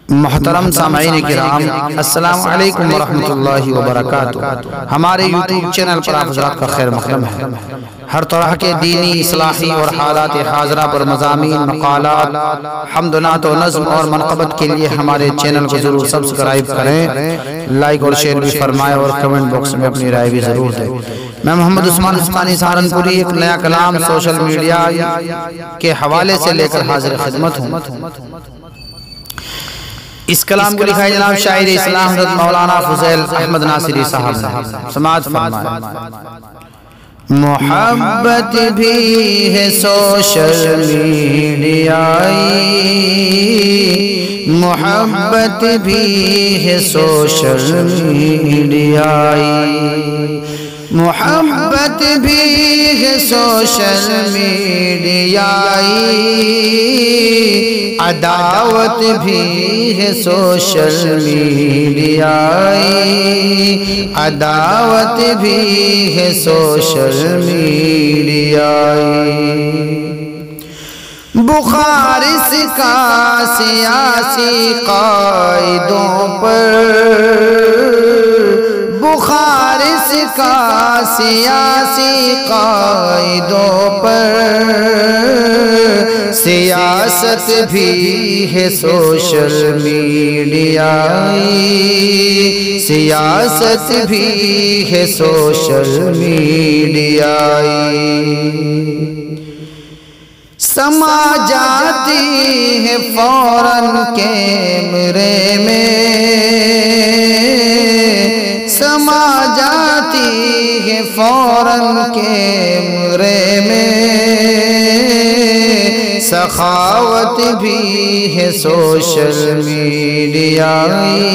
محترم سامعین کرام، السلام علیکم ورحمۃ اللہ وبرکاتہ۔ ہمارے یوٹیوب چینل پر آپ حضرات کا خیر مقدم ہے۔ ہر طرح کے دینی، اصلاحی اور حالات حاضرہ پر مضامین، مقالات، حمد و نعت و نظم اور منقبت کے لیے ہمارے چینل کو ضرور سبسکرائب کریں، لائک اور شیئر بھی فرمائیں اور کمنٹ باکس میں اپنی رائے بھی ضرور دیں۔ میں محمد عثمان عثمانی سہارنپوری ایک نیا کلام سوشل میڈیا کے حوالے سے لے کر حاضر خدمت ہوں۔ اس کلام کو لکھا ہے جناب شاعر اسلام حضرت مولانا فضیل احمد ناصری صاحب نے۔ سماعت فرمائیں۔ محبت بھی ہے سوشل میڈیائی، محبت بھی ہے سوشل میڈیائی، محبت بھی ہے سوشل میڈیائی، عداوت بھی ہے سوشل میڈیائی، عداوت بھی ہے سوشل میڈیائی۔ بخار اس کا سیاسی قائدوں پر، بخار اس کا سیاسی قائدوں پر، سیاست بھی ہے سوشل میڈیائی، سیاست بھی ہے سوشل میڈیائی۔ سما جاتی ہے فوراً کیمرے میں، سما جاتی ہے فوراً کیمرے میں، سخاوت بھی ہے سوشل میڈیائی،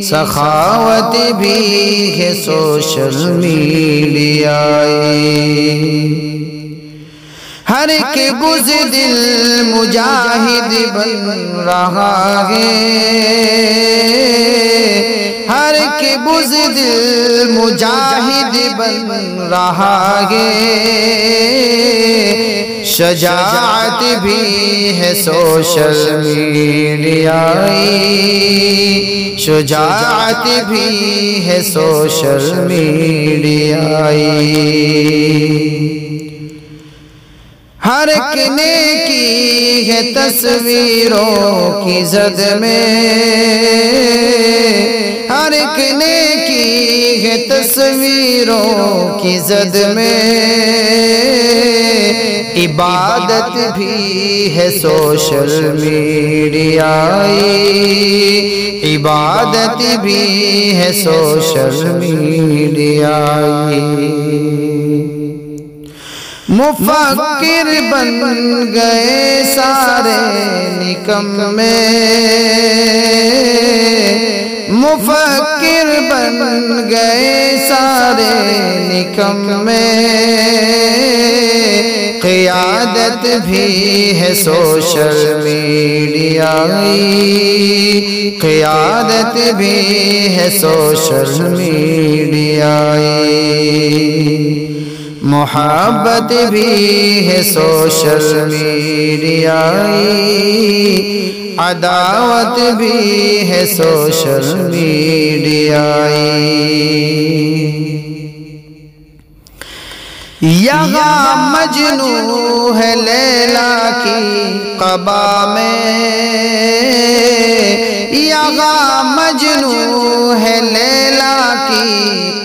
سخاوت بھی ہے سوشل میڈیائی۔ ہر ایک بزدل مجاہد بن رہا ہے، ہر ایک بزدل مجاہد بن رہا ہے، شجاعت بھی ہے سوشل میڈیائی، شجاعت بھی ہے سوشل میڈیائی۔ ہر ایک نیکی ہے تصویروں کی زد میں، ہر ایک نیکی ہے تصویروں کی زد میں، عبادت بھی ہے سوشل میڈیائی، عبادت بھی ہے سوشل میڈیائی۔ مفکر بن گئے سارے نکمے، مفکر بن گئے سارے نکمے، قیادت بھی ہے سوشل میڈیائی، قیادت بھی ہے سوشل میڈیائی۔ محبت بھی ہے سوشل میڈیائی، عداوت بھی ہے سوشل میڈیائی۔ یہاں مجنو ہے لیلا کی قبا میں، یہاں مجنو ہے لیلا کی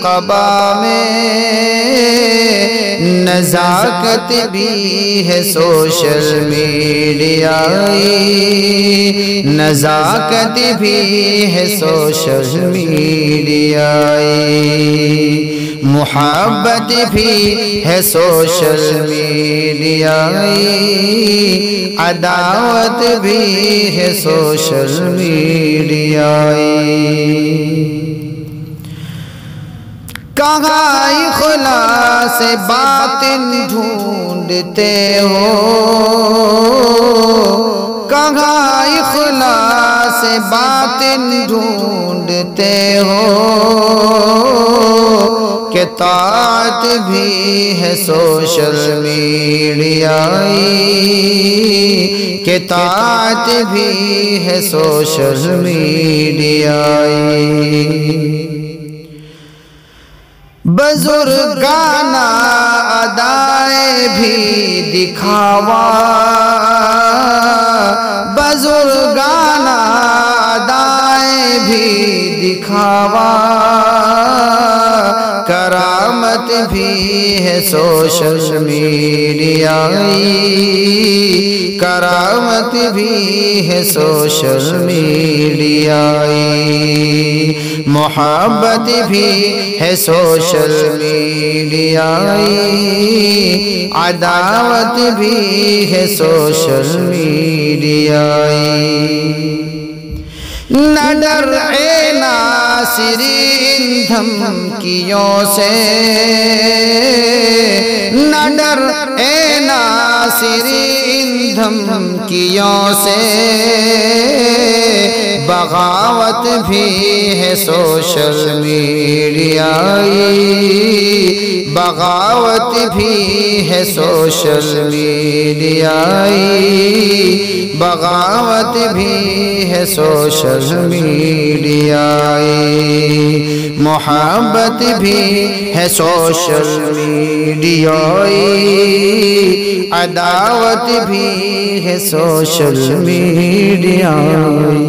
قبا میں، نزاکت بھی ہے سوشل میڈیائی، نزاکت بھی ہے سوشل میڈیائی۔ محبت بھی ہے سوشل میڈیائی، عداوت بھی ہے سوشل میڈیائی۔ کہاں اخلاص باطن ڈھونڈتے ہو، کہاں اخلاص باطن ڈھونڈتے ہو، کہ طاعت بھی ہے سوشل میڈیائی، کہ طاعت بھی ہے سوشل میڈیائی بزرگانہ ادائے بھی دکھاوا بزرگانہ ادائے بھی دکھاوا کرامت بھی ہے سوشل میڈیائی کرامت بھی ہے سوشل میڈیائی محبت بھی ہے سوشل میڈیائی عداوت بھی ہے سوشل میڈیائی نہ ڈر اے ناصری ان دھمکیوں سے نہ ڈر اے ناصری ان دھمکیوں سے بغاوت بھی ہے سوشل میڈیائی بغاوت بھی ہے سوشل میڈیائی بغاوت بھی ہے سوشل میڈیائی محبت بھی ہے سوشل میڈیائی عداوت بھی ہے سوشل میڈیائی